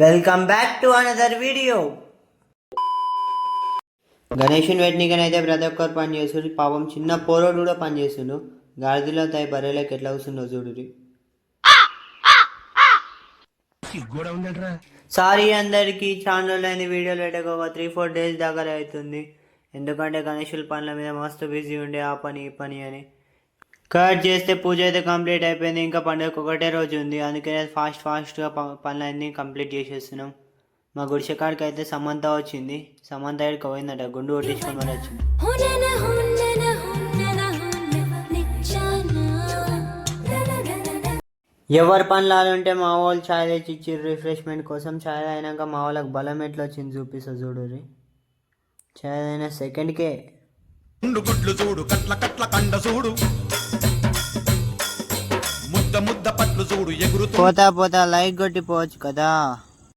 Welcome back to another video. గణేషుని పెట్టినకనైతే ప్రతి ఒక్కరు పని చేస్తుండ్రు. పాపం చిన్న పోరోడు కూడా పని చేస్తుండు. గాడిలో తై బర్రెలకు ఎట్లా వస్తుందో చూడురి. సారీ అందరికి ఛానల్ అయింది వీడియోలు పెట్టక ఒక 3-4 డేస్ దగ్గర అవుతుంది. ఎందుకంటే గణేషుల పనుల మీద మస్తు బిజీ ఉండే, ఆ పని ఈ పని అని. కట్ చేస్తే పూజ అయితే కంప్లీట్ అయిపోయింది. ఇంకా పండుగ ఒకటే రోజు ఉంది, అందుకనే ఫాస్ట్గా పనులన్నీ కంప్లీట్ చేసేస్తున్నాం. మా గుడిసె కాడికి అయితే సమంత వచ్చింది. సమంత ఇక్కడికి పోయిందట, గుండు కొట్టించుకొని మరి వచ్చింది. ఎవరి పనులు ఉంటే మా వాళ్ళు ఛాయ్ తెచ్చి ఇచ్చిర్రు రిఫ్రెష్మెంట్ కోసం. ఛాయ్ అయినాక మా వాళ్ళకి బలం ఎట్లా వచ్చింది చూపిస్తా చూడుర్రి. ఛాయ్ అయినా సెకండ్కే చూడు కట్ల కట్ల కండ చూడు ముద్ద ముద్ద పట్లు చూడు ఎగురు పోతా లైక్ కొట్టిపోవచ్చు కదా.